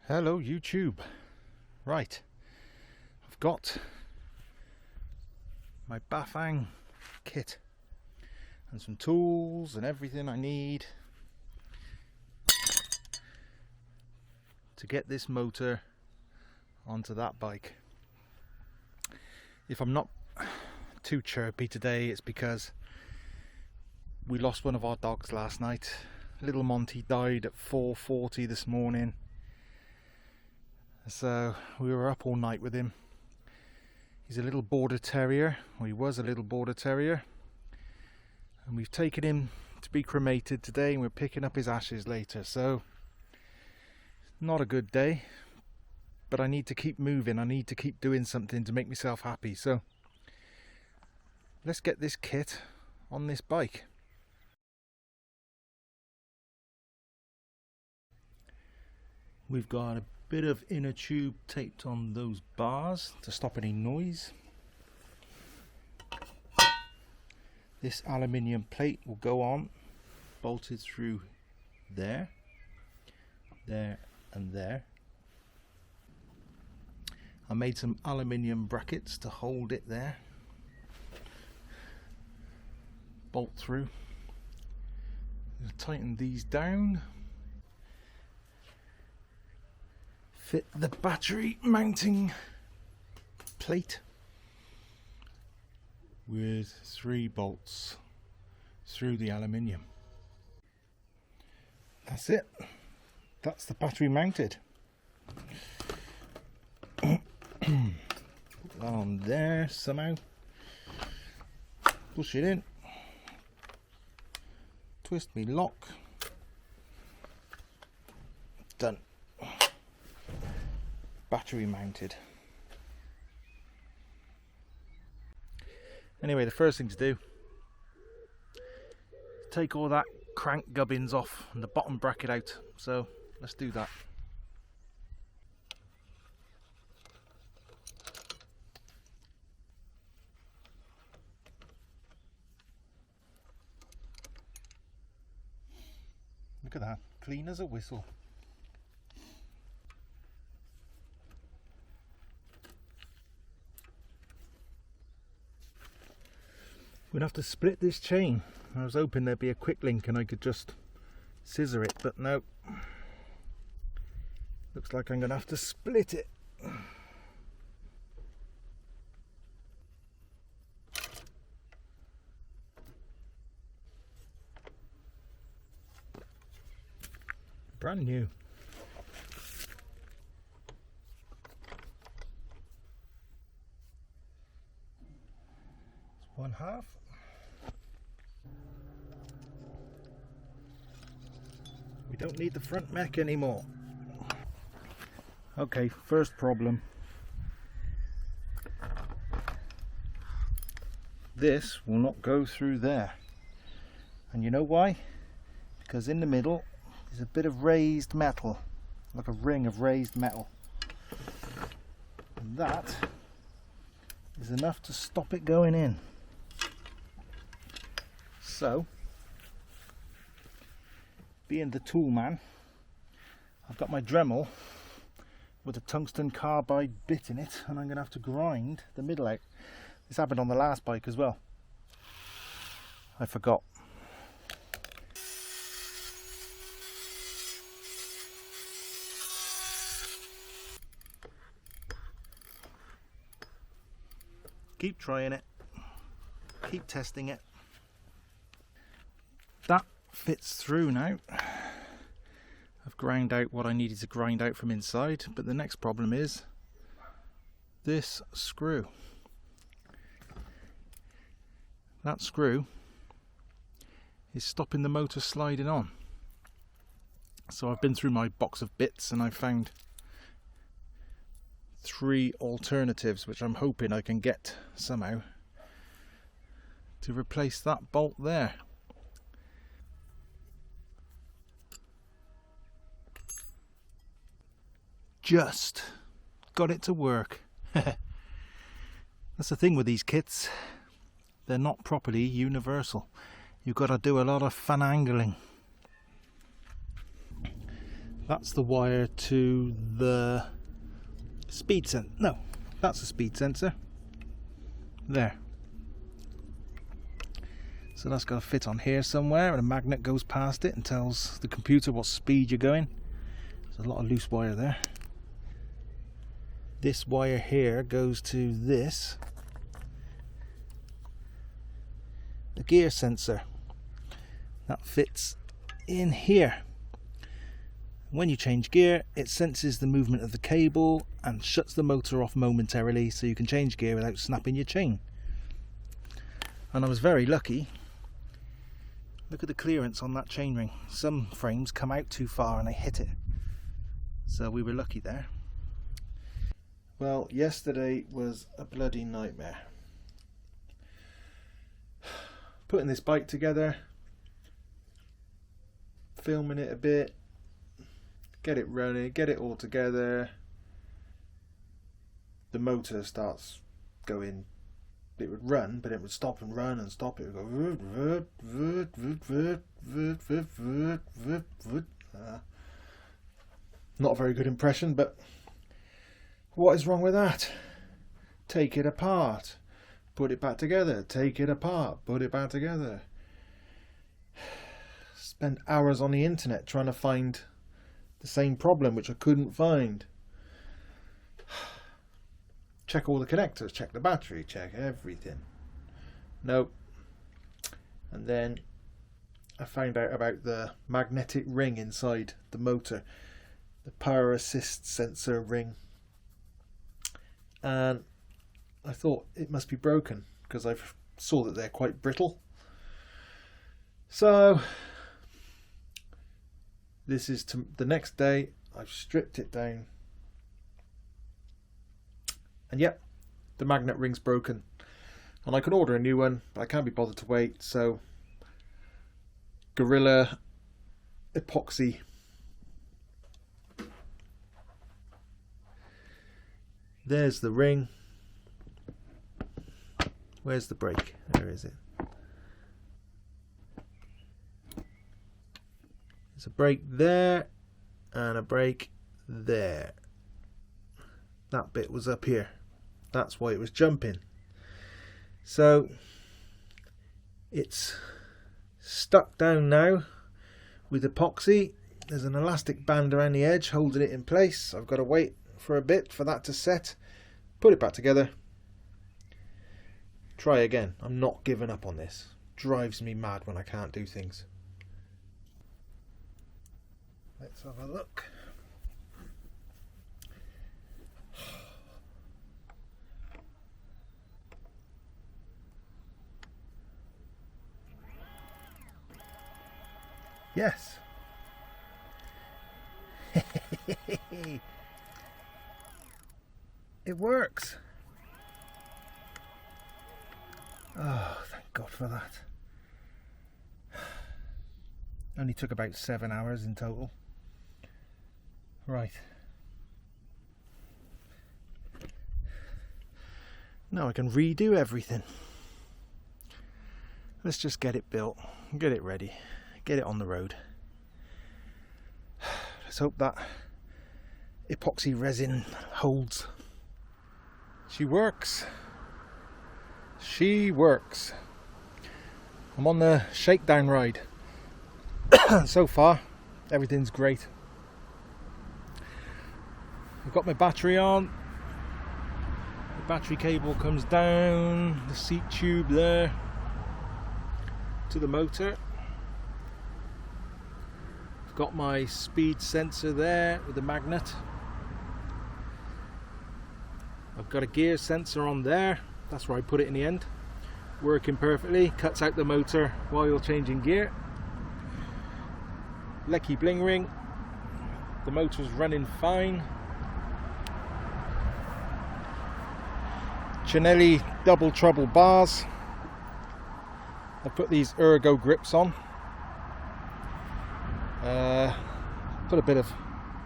Hello YouTube. Right, I've got my Bafang kit and some tools and everything I need to get this motor onto that bike. If I'm not too chirpy today, it's because we lost one of our dogs last night. Little Monty died at 4:40 this morning. So we were up all night with him. He's a little border terrier, or he was a little border terrier, and we've taken him to be cremated today, and we're picking up his ashes later. So not a good day, but I need to keep moving. I need to keep doing something to make myself happy. So let's get this kit on this bike. We've got a bit of inner tube taped on those bars to stop any noise. This aluminium plate will go on, bolted through there, there and there. I made some aluminium brackets to hold it there. Bolt through. Tighten these down. Fit the battery mounting plate with 3 bolts through the aluminium. That's it. That's the battery mounted. Put that on there somehow. Push it in. Twist me lock. Done. Battery mounted. Anyway, the first thing to do is take all that crank gubbins off and the bottom bracket out. So let's do that. Look at that, clean as a whistle. We'd have to split this chain. I was hoping there'd be a quick link and I could just scissor it, but no. Looks like I'm going to have to split it. Brand new. It's 1/2. We don't need the front mech anymore. Okay, first problem. This will not go through there. And you know why? Because in the middle is a bit of raised metal, like a ring of raised metal. And that is enough to stop it going in. So, being the tool man, I've got my Dremel with a tungsten carbide bit in it, and I'm going to have to grind the middle out. This happened on the last bike as well. I forgot. Keep trying it, keep testing it. That fits through now. I've ground out what I needed to grind out from inside, but the next problem is this screw. That screw is stopping the motor sliding on. So I've been through my box of bits and I found 3 alternatives, which I'm hoping I can get somehow to replace that bolt there. Just got it to work. That's the thing with these kits, they're not properly universal. You've got to do a lot of finagling. That's the wire to the speed sensor. No, that's the speed sensor. There. So that's got to fit on here somewhere, and a magnet goes past it and tells the computer what speed you're going. There's a lot of loose wire there. This wire here goes to this, the gear sensor. That fits in here. When you change gear, it senses the movement of the cable and shuts the motor off momentarily, so you can change gear without snapping your chain. And I was very lucky. Look at the clearance on that chainring. Some frames come out too far and they hit it. So we were lucky there. Well, yesterday was a bloody nightmare. Putting this bike together, filming it a bit, get it running, get it all together. The motor starts going. It would run, but it would stop and run and stop. It would go. Not a very good impression, but what is wrong with that? Take it apart, put it back together. Take it apart, put it back together. Spent hours on the internet trying to find the same problem, which I couldn't find. Check all the connectors, check the battery, check everything. Nope. And then I found out about the magnetic ring inside the motor, the power assist sensor ring. And I thought it must be broken because I saw that they're quite brittle. So this is the next day. I've stripped it down. And yep, the magnet ring's broken. And I could order a new one, but I can't be bothered to wait, so Gorilla epoxy. There's the ring. Where's the brake? Where is it? There's a brake there and a brake there. That bit was up here. That's why it was jumping. So it's stuck down now with epoxy. There's an elastic band around the edge holding it in place. I've got to wait for a bit for that to set. Put it back together. Try again. I'm not giving up on this. Drives me mad when I can't do things. Let's have a look. Yes. It works. Oh, thank God for that. Only took about 7 hours in total. Right. Now I can redo everything. Let's just get it built, get it ready, get it on the road. Let's hope that epoxy resin holds. She works. She works. I'm on the shakedown ride. So far, everything's great. I've got my battery on. The battery cable comes down the seat tube there to the motor. I've got my speed sensor there with the magnet. I've got a gear sensor on there. That's where I put it in the end. Working perfectly. Cuts out the motor while you're changing gear. Lecky bling ring. The motor's running fine. Chinelli double trouble bars. I've put these ergo grips on. Put a bit of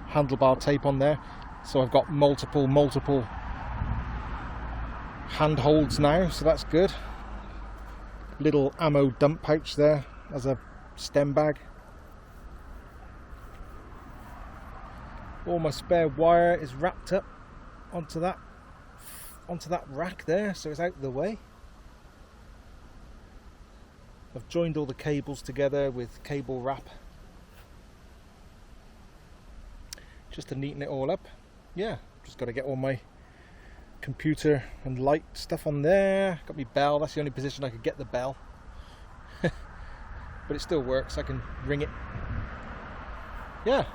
handlebar tape on there, so I've got multiple handholds now, so that's good. Little ammo dump pouch there as a stem bag. All my spare wire is wrapped up onto that rack there, so it's out of the way. I've joined all the cables together with cable wrap just to neaten it all up. Yeah, just got to get all my computer and light stuff on there. Got my bell, that's the only position I could get the bell. But it still works, I can ring it. Yeah,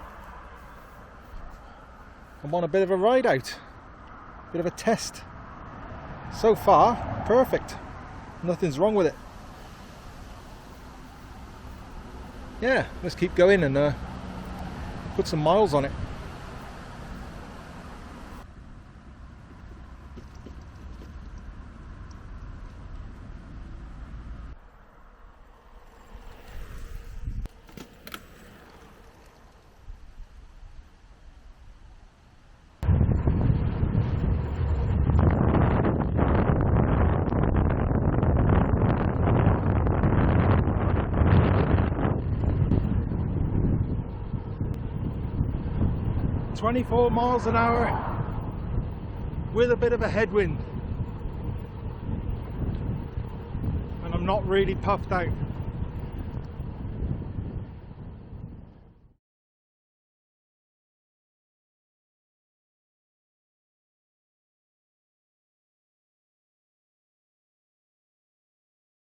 I'm on a bit of a ride out, bit of a test. So far, perfect. Nothing's wrong with it. Yeah, let's keep going and put some miles on it. "24 miles an hour with a bit of a headwind, and I'm not really puffed out."